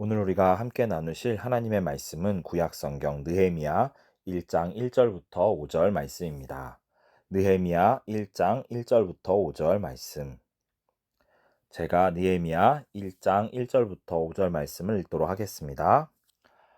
오늘 우리가 함께 나누실 하나님의 말씀은 구약 성경 느헤미야 1장 1절부터 5절 말씀입니다. 느헤미야 1장 1절부터 5절 말씀. 제가 느헤미야 1장 1절부터 5절 말씀을 읽도록 하겠습니다.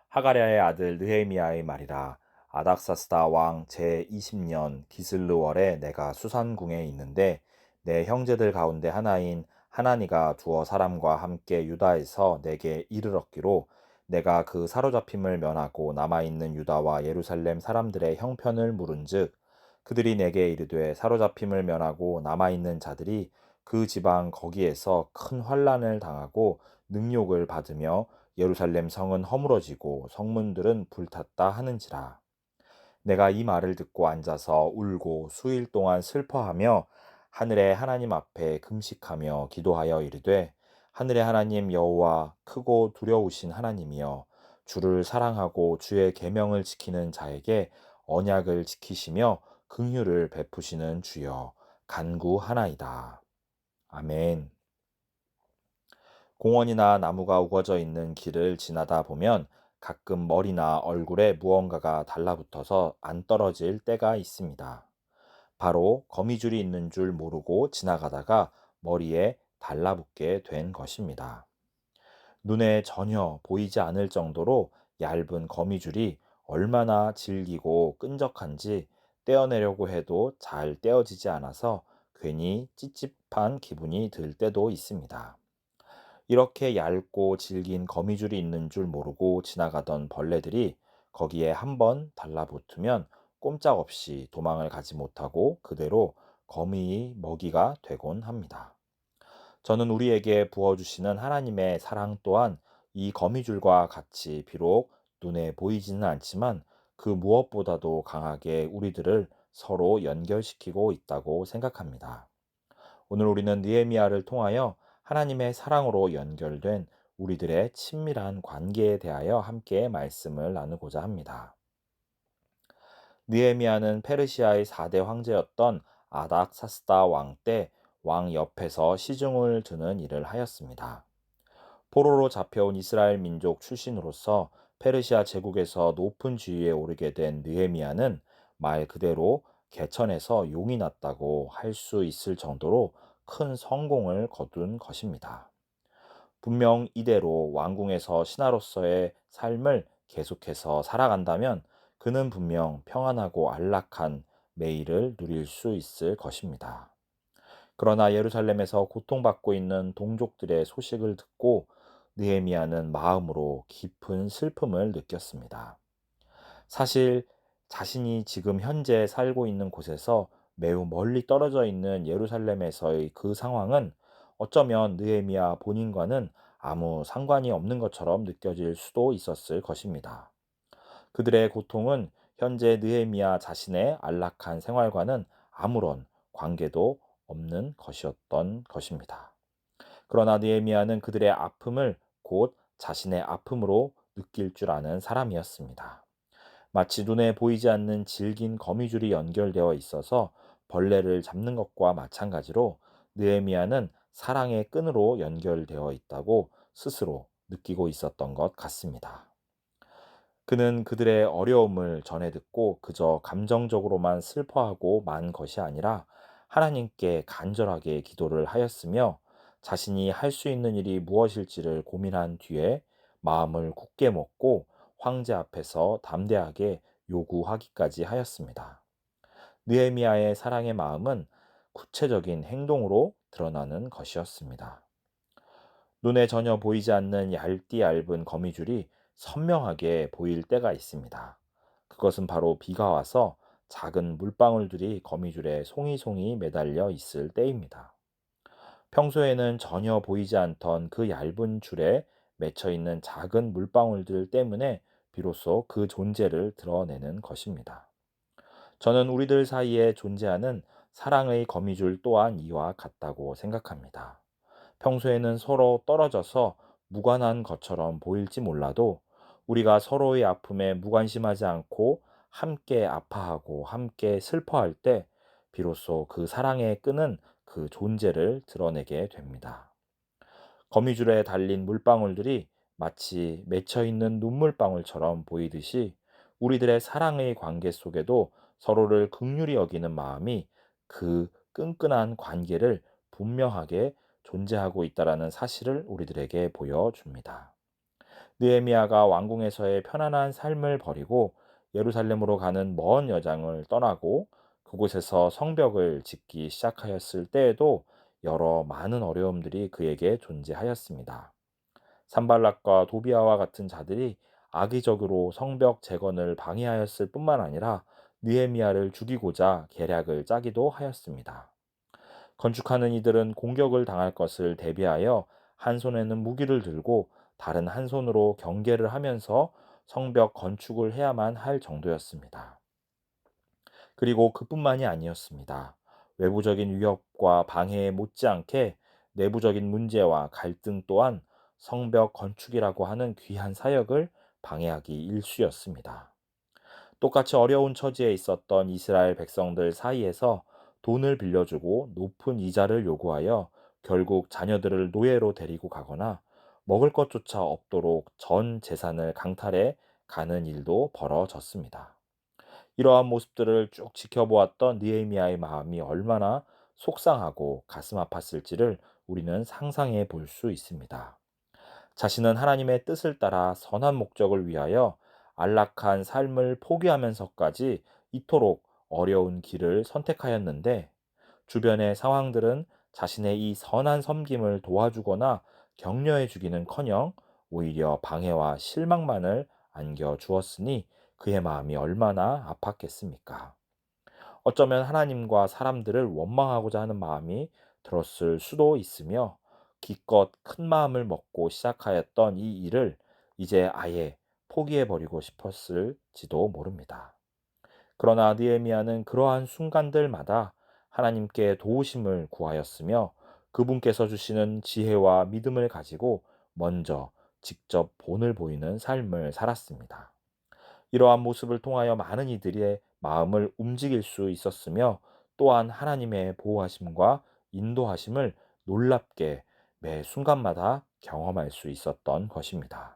하가랴의 아들 느헤미야의 말이라. 아닥사스다 왕 제20년 기슬르월에 내가 수산궁에 있는데 내 형제들 가운데 하나인 하나니가 두어 사람과 함께 유다에서 내게 이르렀기로 내가 그 사로잡힘을 면하고 남아있는 유다와 예루살렘 사람들의 형편을 물은즉 그들이 내게 이르되 사로잡힘을 면하고 남아있는 자들이 그 지방 거기에서 큰 환난을 당하고 능욕을 받으며 예루살렘 성은 허물어지고 성문들은 불탔다 하는지라. 내가 이 말을 듣고 앉아서 울고 수일 동안 슬퍼하며 하늘의 하나님 앞에 금식하며 기도하여 이르되 하늘의 하나님 여호와 크고 두려우신 하나님이여 주를 사랑하고 주의 계명을 지키는 자에게 언약을 지키시며 긍휼을 베푸시는 주여 간구하나이다. 아멘. 공원이나 나무가 우거져 있는 길을 지나다 보면 가끔 머리나 얼굴에 무언가가 달라붙어서 안 떨어질 때가 있습니다. 바로 거미줄이 있는 줄 모르고 지나가다가 머리에 달라붙게 된 것입니다. 눈에 전혀 보이지 않을 정도로 얇은 거미줄이 얼마나 질기고 끈적한지 떼어내려고 해도 잘 떼어지지 않아서 괜히 찝찝한 기분이 들 때도 있습니다. 이렇게 얇고 질긴 거미줄이 있는 줄 모르고 지나가던 벌레들이 거기에 한번 달라붙으면 꼼짝없이 도망을 가지 못하고 그대로 거미의 먹이가 되곤 합니다. 저는 우리에게 부어주시는 하나님의 사랑 또한 이 거미줄과 같이 비록 눈에 보이지는 않지만 그 무엇보다도 강하게 우리들을 서로 연결시키고 있다고 생각합니다. 오늘 우리는 느헤미야를 통하여 하나님의 사랑으로 연결된 우리들의 친밀한 관계에 대하여 함께 말씀을 나누고자 합니다. 느헤미야는 페르시아의 4대 황제였던 아닥사스다 왕 때 왕 옆에서 시중을 드는 일을 하였습니다. 포로로 잡혀온 이스라엘 민족 출신으로서 페르시아 제국에서 높은 지위에 오르게 된 느헤미야는 말 그대로 개천에서 용이 났다고 할 수 있을 정도로 큰 성공을 거둔 것입니다. 분명 이대로 왕궁에서 신하로서의 삶을 계속해서 살아간다면 그는 분명 평안하고 안락한 매일을 누릴 수 있을 것입니다. 그러나 예루살렘에서 고통받고 있는 동족들의 소식을 듣고 느헤미야는 마음으로 깊은 슬픔을 느꼈습니다. 사실 자신이 지금 현재 살고 있는 곳에서 매우 멀리 떨어져 있는 예루살렘에서의 그 상황은 어쩌면 느헤미야 본인과는 아무 상관이 없는 것처럼 느껴질 수도 있었을 것입니다. 그들의 고통은 현재 느헤미야 자신의 안락한 생활과는 아무런 관계도 없는 것이었던 것입니다. 그러나 느헤미야는 그들의 아픔을 곧 자신의 아픔으로 느낄 줄 아는 사람이었습니다. 마치 눈에 보이지 않는 질긴 거미줄이 연결되어 있어서 벌레를 잡는 것과 마찬가지로 느헤미야는 사랑의 끈으로 연결되어 있다고 스스로 느끼고 있었던 것 같습니다. 그는 그들의 어려움을 전해 듣고 그저 감정적으로만 슬퍼하고 만 것이 아니라 하나님께 간절하게 기도를 하였으며 자신이 할 수 있는 일이 무엇일지를 고민한 뒤에 마음을 굳게 먹고 황제 앞에서 담대하게 요구하기까지 하였습니다. 느헤미야의 사랑의 마음은 구체적인 행동으로 드러나는 것이었습니다. 눈에 전혀 보이지 않는 얇디 얇은 거미줄이 선명하게 보일 때가 있습니다. 그것은 바로 비가 와서 작은 물방울들이 거미줄에 송이송이 매달려 있을 때입니다. 평소에는 전혀 보이지 않던 그 얇은 줄에 맺혀 있는 작은 물방울들 때문에 비로소 그 존재를 드러내는 것입니다. 저는 우리들 사이에 존재하는 사랑의 거미줄 또한 이와 같다고 생각합니다. 평소에는 서로 떨어져서 무관한 것처럼 보일지 몰라도 우리가 서로의 아픔에 무관심하지 않고 함께 아파하고 함께 슬퍼할 때 비로소 그 사랑의 끈은 그 존재를 드러내게 됩니다. 거미줄에 달린 물방울들이 마치 맺혀 있는 눈물방울처럼 보이듯이 우리들의 사랑의 관계 속에도 서로를 긍휼히 여기는 마음이 그 끈끈한 관계를 분명하게 존재하고 있다라는 사실을 우리들에게 보여줍니다. 느헤미야가 왕궁에서의 편안한 삶을 버리고 예루살렘으로 가는 먼 여정을 떠나고 그곳에서 성벽을 짓기 시작하였을 때에도 여러 많은 어려움들이 그에게 존재하였습니다. 산발락과 도비아와 같은 자들이 악의적으로 성벽 재건을 방해하였을 뿐만 아니라 느헤미야를 죽이고자 계략을 짜기도 하였습니다. 건축하는 이들은 공격을 당할 것을 대비하여 한 손에는 무기를 들고 다른 한 손으로 경계를 하면서 성벽 건축을 해야만 할 정도였습니다. 그리고 그뿐만이 아니었습니다. 외부적인 위협과 방해에 못지않게 내부적인 문제와 갈등 또한 성벽 건축이라고 하는 귀한 사역을 방해하기 일쑤였습니다. 똑같이 어려운 처지에 있었던 이스라엘 백성들 사이에서 돈을 빌려주고 높은 이자를 요구하여 결국 자녀들을 노예로 데리고 가거나 먹을 것조차 없도록 전 재산을 강탈해 가는 일도 벌어졌습니다. 이러한 모습들을 쭉 지켜보았던 느헤미야의 마음이 얼마나 속상하고 가슴 아팠을지를 우리는 상상해 볼 수 있습니다. 자신은 하나님의 뜻을 따라 선한 목적을 위하여 안락한 삶을 포기하면서까지 이토록 어려운 길을 선택하였는데 주변의 상황들은 자신의 이 선한 섬김을 도와주거나 격려해 주기는커녕 오히려 방해와 실망만을 안겨 주었으니 그의 마음이 얼마나 아팠겠습니까? 어쩌면 하나님과 사람들을 원망하고자 하는 마음이 들었을 수도 있으며 기껏 큰 마음을 먹고 시작하였던 이 일을 이제 아예 포기해버리고 싶었을지도 모릅니다. 그러나 느헤미야는 그러한 순간들마다 하나님께 도우심을 구하였으며 그분께서 주시는 지혜와 믿음을 가지고 먼저 직접 본을 보이는 삶을 살았습니다. 이러한 모습을 통하여 많은 이들의 마음을 움직일 수 있었으며 또한 하나님의 보호하심과 인도하심을 놀랍게 매 순간마다 경험할 수 있었던 것입니다.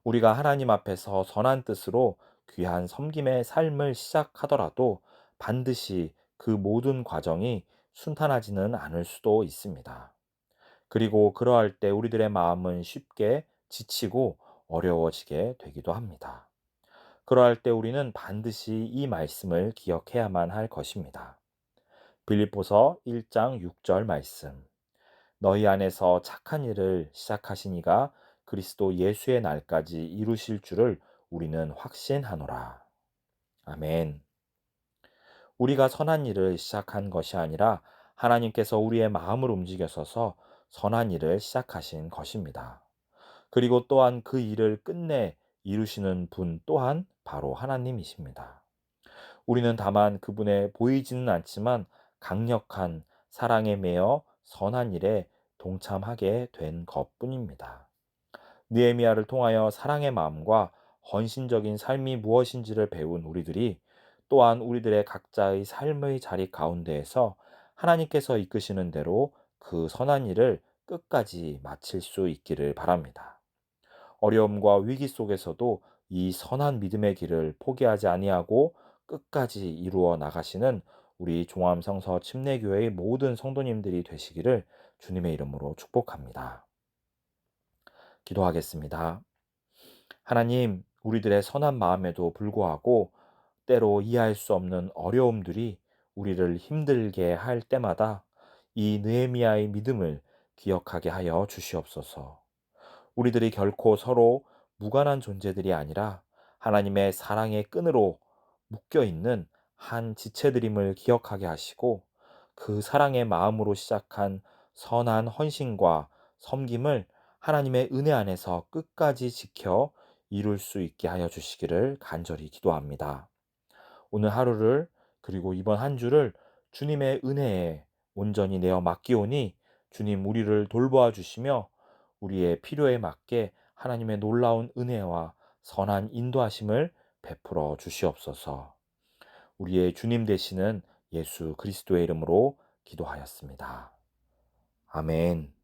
우리가 하나님 앞에서 선한 뜻으로 귀한 섬김의 삶을 시작하더라도 반드시 그 모든 과정이 순탄하지는 않을 수도 있습니다. 그리고 그러할 때 우리들의 마음은 쉽게 지치고 어려워지게 되기도 합니다. 그러할 때 우리는 반드시 이 말씀을 기억해야만 할 것입니다. 빌립보서 1장 6절 말씀. 너희 안에서 착한 일을 시작하신 이가 그리스도 예수의 날까지 이루실 줄을 우리는 확신하노라. 아멘. 우리가 선한 일을 시작한 것이 아니라 하나님께서 우리의 마음을 움직여서서 선한 일을 시작하신 것입니다. 그리고 또한 그 일을 끝내 이루시는 분 또한 바로 하나님이십니다. 우리는 다만 그분의 보이지는 않지만 강력한 사랑에 매여 선한 일에 동참하게 된 것뿐입니다. 느헤미야를 통하여 사랑의 마음과 헌신적인 삶이 무엇인지를 배운 우리들이 또한 우리들의 각자의 삶의 자리 가운데에서 하나님께서 이끄시는 대로 그 선한 일을 끝까지 마칠 수 있기를 바랍니다. 어려움과 위기 속에서도 이 선한 믿음의 길을 포기하지 아니하고 끝까지 이루어 나가시는 우리 종암성서 침례교회의 모든 성도님들이 되시기를 주님의 이름으로 축복합니다. 기도하겠습니다. 하나님, 우리들의 선한 마음에도 불구하고 때로 이해할 수 없는 어려움들이 우리를 힘들게 할 때마다 이 느헤미야의 믿음을 기억하게 하여 주시옵소서. 우리들이 결코 서로 무관한 존재들이 아니라 하나님의 사랑의 끈으로 묶여 있는 한 지체들임을 기억하게 하시고 그 사랑의 마음으로 시작한 선한 헌신과 섬김을 하나님의 은혜 안에서 끝까지 지켜 이룰 수 있게 하여 주시기를 간절히 기도합니다. 오늘 하루를 그리고 이번 한 주를 주님의 은혜에 온전히 내어 맡기오니 주님 우리를 돌보아 주시며 우리의 필요에 맞게 하나님의 놀라운 은혜와 선한 인도하심을 베풀어 주시옵소서. 우리의 주님 되시는 예수 그리스도의 이름으로 기도하였습니다. 아멘.